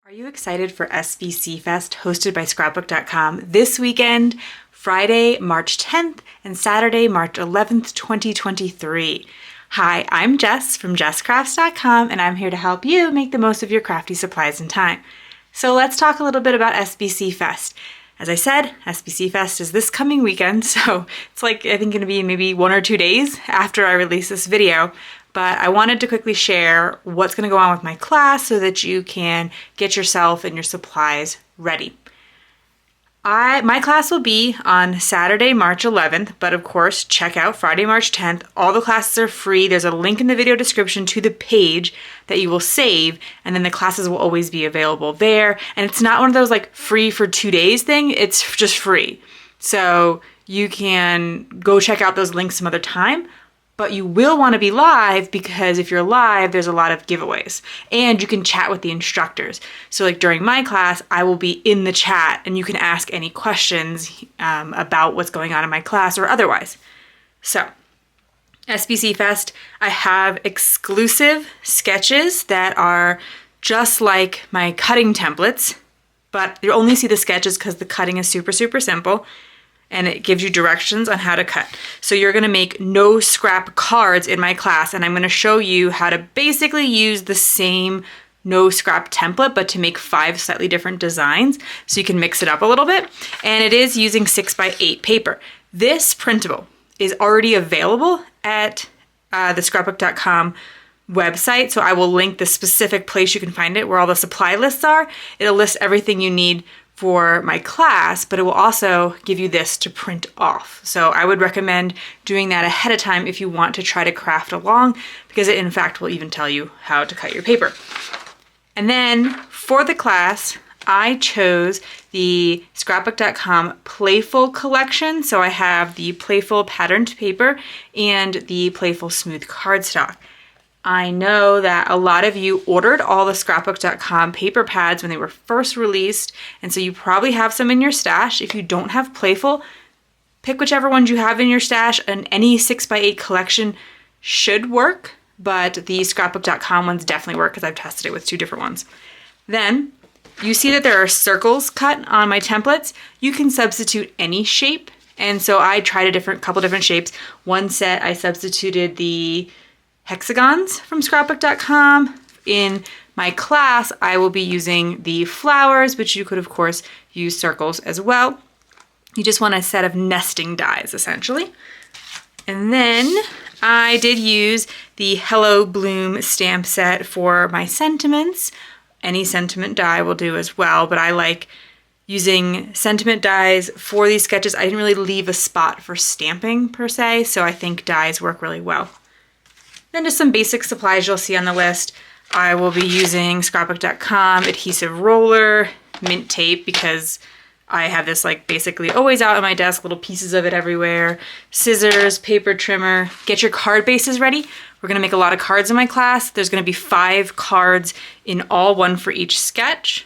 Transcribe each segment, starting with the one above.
Are you excited for SBC Fest hosted by Scrapbook.com this weekend, Friday, March 10th and Saturday, March 11th, 2023? Hi, I'm Jess from JessCrafts.com and I'm here to help you make the most of your crafty supplies and time. So let's talk a little bit about SBC Fest. As I said, SBC Fest is this coming weekend, so it's like I think going to be maybe 1 or 2 days after I release this video. But I wanted to quickly share what's going to go on with my class so that you can get yourself and your supplies ready. My class will be on Saturday, March 11th, but of course, check out Friday, March 10th. All the classes are free. There's a link in the video description to the page that you will save, and then the classes will always be available there. And it's not one of those like free for 2 days thing. It's just free. So you can go check out those links some other time. But you will want to be live because if you're live, there's a lot of giveaways and you can chat with the instructors. So like during my class, I will be in the chat and you can ask any questions about what's going on in my class or otherwise. So SBC Fest, I have exclusive sketches that are just like my cutting templates, but you only see the sketches because the cutting is super, super simple. And it gives you directions on how to cut. So you're gonna make no scrap cards in my class, and I'm gonna show you how to basically use the same no scrap template, but to make 5 slightly different designs. So you can mix it up a little bit. And it is using 6x8 paper. This printable is already available at the scrapbook.com website. So I will link the specific place you can find it where all the supply lists are. It'll list everything you need for my class, but it will also give you this to print off. So I would recommend doing that ahead of time if you want to try to craft along, because it in fact will even tell you how to cut your paper. And then for the class, I chose the scrapbook.com Playful collection. So I have the Playful patterned paper and the Playful smooth cardstock. I know that a lot of you ordered all the scrapbook.com paper pads when they were first released, and so you probably have some in your stash. If you don't have Playful, pick whichever ones you have in your stash, and any 6x8 collection should work, but the scrapbook.com ones definitely work because I've tested it with 2 different ones. Then you see that there are circles cut on my templates. You can substitute any shape, and so I tried a couple different shapes. One set I substituted the hexagons from scrapbook.com. In my class, I will be using the flowers, but you could of course use circles as well. You just want a set of nesting dies essentially. And then I did use the Hello Bloom stamp set for my sentiments. Any sentiment die will do as well, but I like using sentiment dies for these sketches. I didn't really leave a spot for stamping per se, so I think dies work really well. Then just some basic supplies you'll see on the list. I will be using scrapbook.com adhesive roller, mint tape, because I have this like basically always out on my desk, little pieces of it everywhere, scissors, paper trimmer. Get your card bases ready. We're gonna make a lot of cards in my class. There's gonna be 5 cards in all, 1 for each sketch.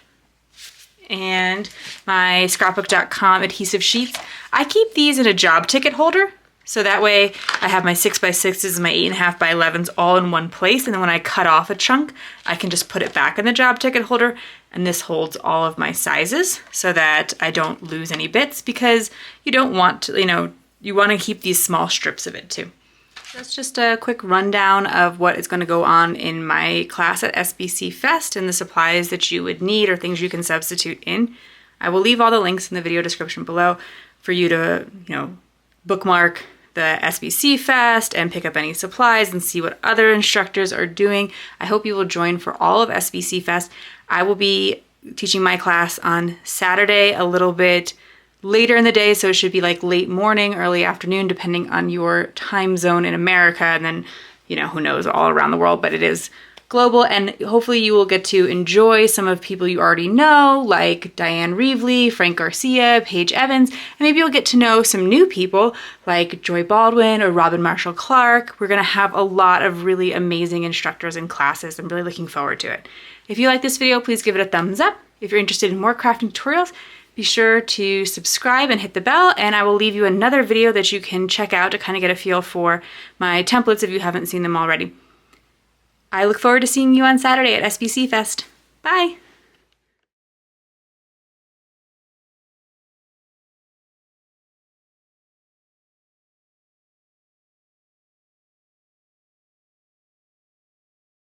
And my scrapbook.com adhesive sheets. I keep these in a job ticket holder. So that way I have my 6x6s and my 8.5x11s all in one place. And then when I cut off a chunk, I can just put it back in the job ticket holder. And this holds all of my sizes so that I don't lose any bits, because you don't want to, you want to keep these small strips of it too. That's just a quick rundown of what is going to go on in my class at SBC Fest and the supplies that you would need or things you can substitute in. I will leave all the links in the video description below for you to, bookmark the SBC Fest and pick up any supplies and see what other instructors are doing. I hope you will join for all of SBC Fest. I will be teaching my class on Saturday a little bit later in the day, so it should be like late morning, early afternoon, depending on your time zone in America, and then, who knows, all around the world, but it is global, and hopefully you will get to enjoy some of people you already know, like Diane Reevely, Frank Garcia, Paige Evans, and maybe you'll get to know some new people like Joy Baldwin or Robin Marshall Clark. We're gonna have a lot of really amazing instructors and classes. I'm really looking forward to it. If you like this video, please give it a thumbs up. If you're interested in more crafting tutorials, be sure to subscribe and hit the bell, and I will leave you another video that you can check out to kind of get a feel for my templates if you haven't seen them already. I look forward to seeing you on Saturday at SBC Fest. Bye!